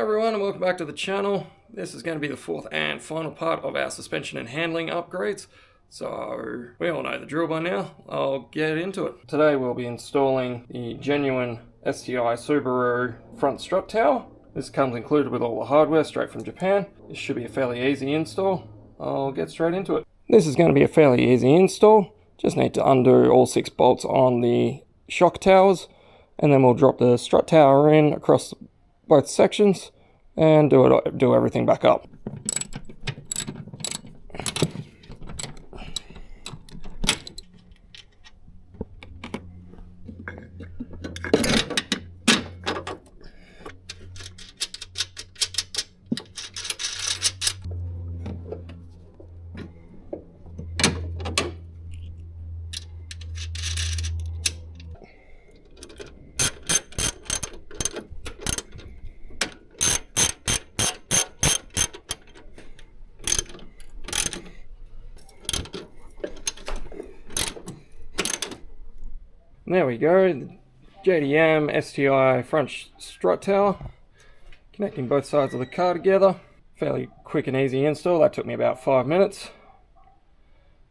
everyone, and welcome back to the channel. This is going to be the fourth and final part of our suspension and handling upgrades. So, we all know the drill by now. I'll get into it. Today we'll be installing the genuine STI Subaru front strut tower. This comes included with all the hardware straight from Japan. This should be a fairly easy install. I'll get straight into it. This is going to be a fairly easy install. Just need to undo all 6 bolts on the shock towers, and then we'll drop the strut tower in across both sections and do everything back up. There we go, the JDM STI front strut tower, connecting both sides of the car together. Fairly quick and easy install, that took me about 5 minutes.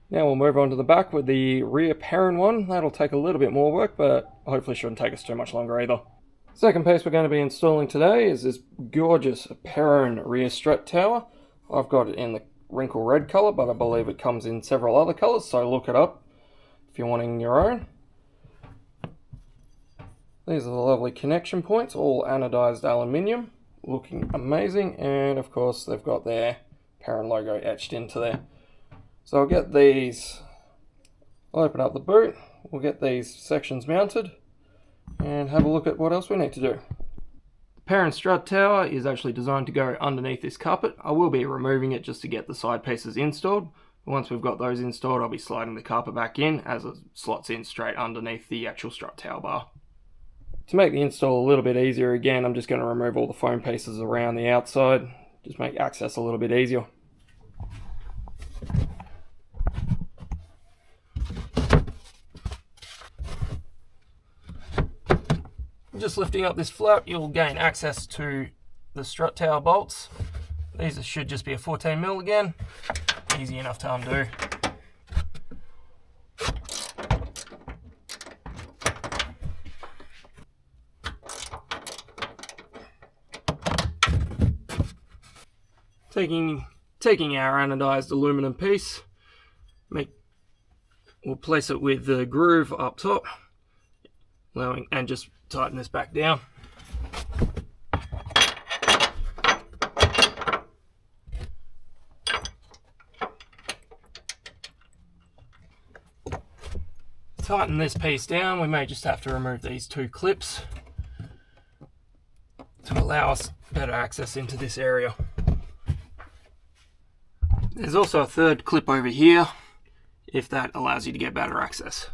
Now we'll move on to the back with the rear parent one. That'll take a little bit more work, but hopefully shouldn't take us too much longer either. Second piece we're going to be installing today is this gorgeous Perrin rear strut tower. I've got it in the wrinkle red colour, but I believe it comes in several other colours, so look it up if you're wanting your own. These are the lovely connection points, all anodized aluminium, looking amazing, and of course they've got their Perrin logo etched into there. So I'll get these, I'll open up the boot, we'll get these sections mounted, and have a look at what else we need to do. The Perrin strut tower is actually designed to go underneath this carpet. I will be removing it just to get the side pieces installed. Once we've got those installed, I'll be sliding the carpet back in as it slots in straight underneath the actual strut tower bar. To make the install a little bit easier, again, I'm just going to remove all the foam pieces around the outside, just make access a little bit easier. Just lifting up this flap, you'll gain access to the strut tower bolts. These should just be a 14mm again, easy enough to undo. Taking our anodized aluminum piece, we'll place it with the groove up top, and just tighten this back down. Tighten this piece down, we may just have to remove these 2 clips to allow us better access into this area. There's also a 3rd clip over here, if that allows you to get better access.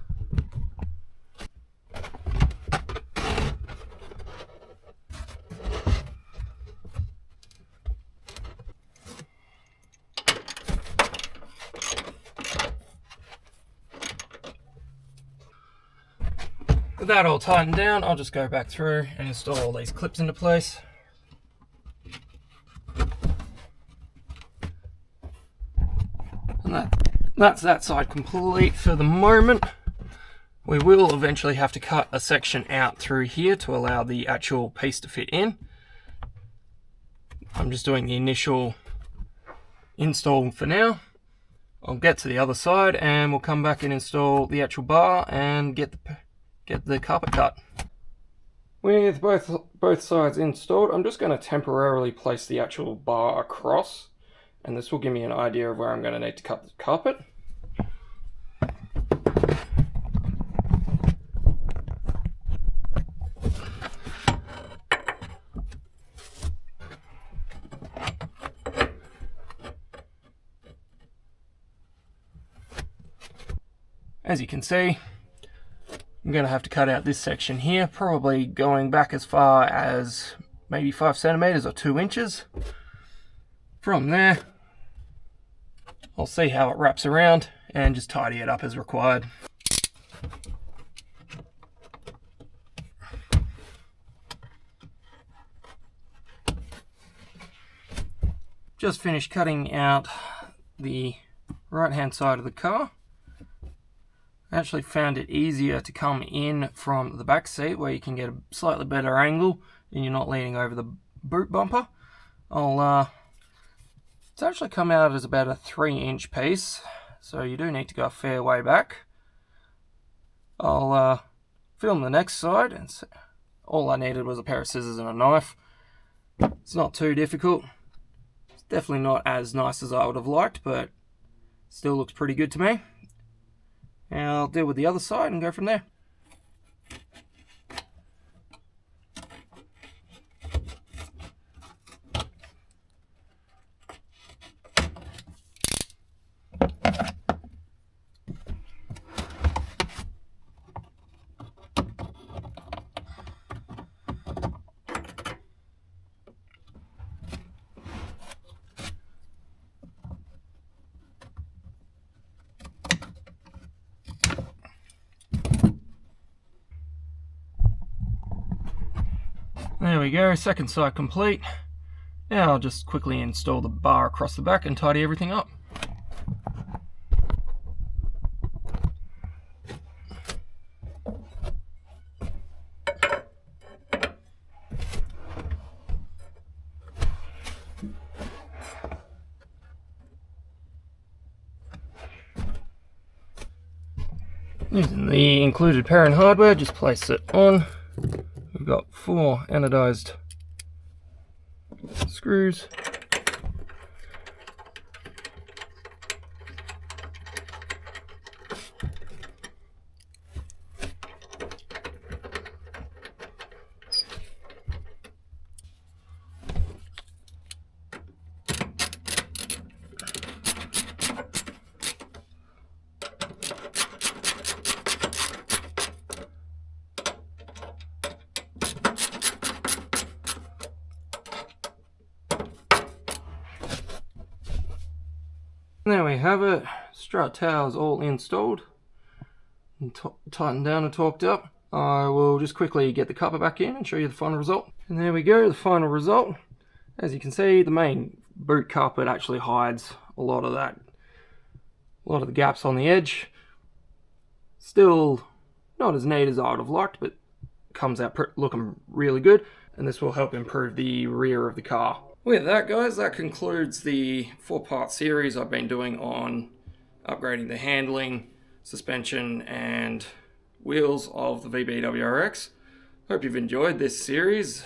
With that all tightened down, I'll just go back through and install all these clips into place. And that's that side complete for the moment. We will eventually have to cut a section out through here to allow the actual piece to fit in. I'm just doing the initial install for now. I'll get to the other side and we'll come back and install the actual bar and get the carpet cut. With both sides installed, I'm just going to temporarily place the actual bar across, and this will give me an idea of where I'm going to need to cut the carpet. As you can see, I'm going to have to cut out this section here, probably going back as far as maybe 5 centimeters or 2 inches. From there, I'll see how it wraps around and just tidy it up as required. just finished cutting out the right hand side of the car. I actually found it easier to come in from the back seat where you can get a slightly better angle and you're not leaning over the boot bumper. It's actually come out as about a 3-inch piece, so you do need to go a fair way back. I'll film the next side, and all I needed was a pair of scissors and a knife. It's not too difficult. It's definitely not as nice as I would have liked, but still looks pretty good to me. And I'll deal with the other side and go from there. There we go, second side complete. Now I'll just quickly install the bar across the back and tidy everything up. Using the included pair and hardware, just place it on. We've got 4 anodized screws. There we have it, strut towers all installed and tightened down and torqued up. I will just quickly get the cover back in and show you the final result. And there we go, the final result. As you can see, the main boot carpet actually hides a lot of the gaps on the edge. Still not as neat as I would have liked, but comes out looking really good, and this will help improve the rear of the car. With that, guys, that concludes the 4-part series I've been doing on upgrading the handling, suspension, and wheels of the VB WRX. Hope you've enjoyed this series.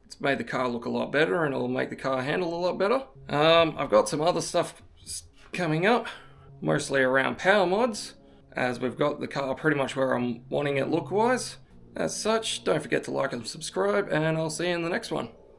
It's made the car look a lot better, and it'll make the car handle a lot better. I've got some other stuff coming up, mostly around power mods, as we've got the car pretty much where I'm wanting it look-wise. As such, don't forget to like and subscribe, and I'll see you in the next one.